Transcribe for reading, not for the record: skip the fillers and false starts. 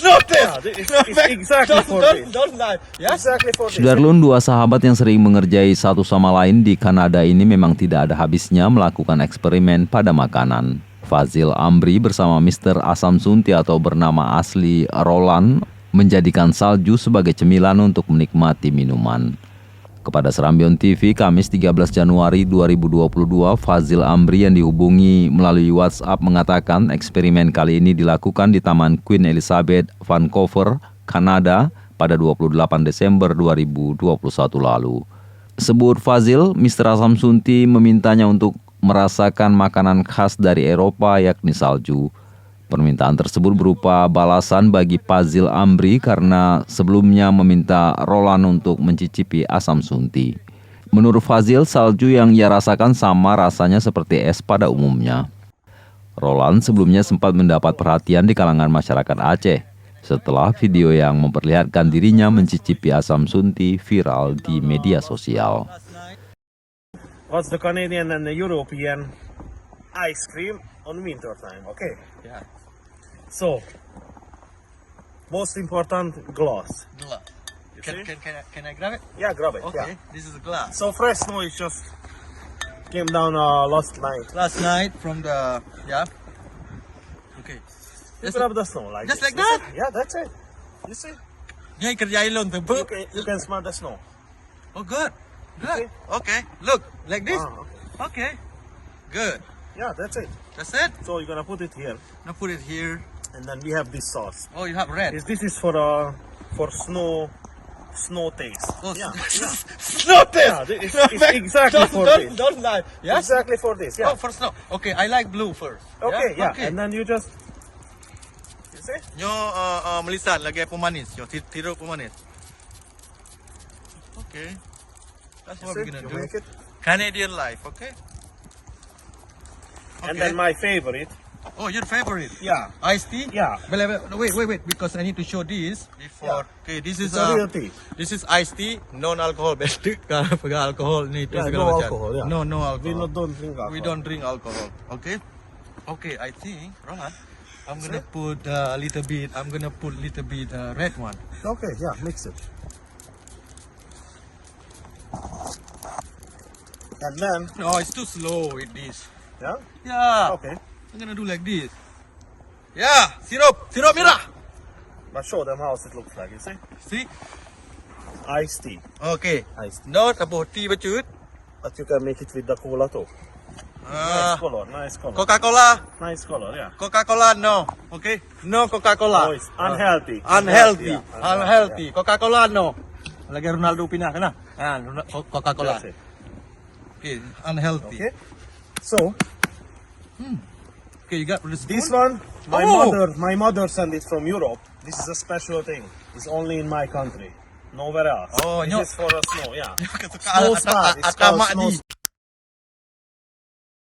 Exactly for this. Don't lie. Yes. Exactly for this. Sudarlun, dua sahabat yang sering mengerjai satu sama lain di Kanada ini memang tidak ada habisnya melakukan eksperimen pada makanan. Fazil Amri bersama Mr. Asam Sunti atau bernama asli Roland menjadikan salju sebagai cemilan untuk menikmati minuman. Kepada Serambion TV, Kamis 13 Januari 2022, Fazil Amri yang dihubungi melalui WhatsApp mengatakan eksperimen kali ini dilakukan di Taman Queen Elizabeth, Vancouver, Kanada pada 28 Desember 2021 lalu. Sebut Fazil, Mr. Asam Sunti memintanya untuk merasakan makanan khas dari Eropa yakni salju. Permintaan tersebut berupa balasan bagi Fazil Amri karena sebelumnya meminta Roland untuk mencicipi Asam Sunti. Menurut Fazil, salju yang ia rasakan sama rasanya seperti es pada umumnya. Roland sebelumnya sempat mendapat perhatian di kalangan masyarakat Aceh setelah video yang memperlihatkan dirinya mencicipi Asam Sunti viral di media sosial. What's the Canadian and the European ice cream on winter time? Okay. Yeah. So, most important, glass. Glass. You Can, see? can I grab it? Yeah, grab it. Okay. Yeah. This is a glass. So fresh snow is just came down last night. Last night from the Okay. You grab the snow like just this. like You that? see? Yeah, that's it. You see? Ngay kerjain lo You tebuk. can smell the snow. Oh, good. Okay. Good. Okay. Look, like this. Ah, okay. Okay. Good. Yeah, that's it. That's it. So you're gonna put it here, Now put it here. and then we have this sauce. Oh, you have red. This is for snow taste. Oh, Yeah. snow Yeah, it's exactly for this. Don't lie. Yes. Exactly for this. Yeah. Oh, for snow. Okay, I like blue first. Okay. Yeah. Okay. And then you just. You see? Nyo melisan lagi pemanis. Yo tiru pemanis. Okay. That's what See? we're gonna You do. make it. Canadian life, okay? And then my favorite. Oh, your favorite? Yeah. Iced tea? Yeah. Wait, because I need to show this before. Yeah. Okay, this is It's a real tea. This is iced tea, non-alcohol. Best kalau pegang alcohol ni Yeah, segala no macam. alcohol, yeah. No alcohol. Don't drink alcohol. We don't drink alcohol. Okay. Okay, I think Roland, I'm gonna put a little bit. I'm gonna put little bit red one. Okay. Yeah. Mix it. And then. No, it's too slow with this. Yeah. Yeah. Okay. I'm gonna do like this. Yeah, syrup merah. But show them how it looks like. You see? See? Iced tea. Okay. Iced tea. No, tapos tea bacut. But you can make it with the cola too. Nice color. Nice color. Coca-Cola. Nice color. Yeah. Coca-Cola no. Okay? No Coca-Cola. Oh, it's unhealthy. Unhealthy. Yeah, Unhealthy. Coca-Cola no. Lagi Ronaldo pindah kana. Coca-Cola. That's it. Okay, unhealthy. Okay. So Okay, you got this one, my Oh! mother sent it from Europe. This is a special thing. It's only in my country, nowhere else. Oh, this nyo- is for a snow. Yeah. Kesukaan Snow star. It's atama called snow di.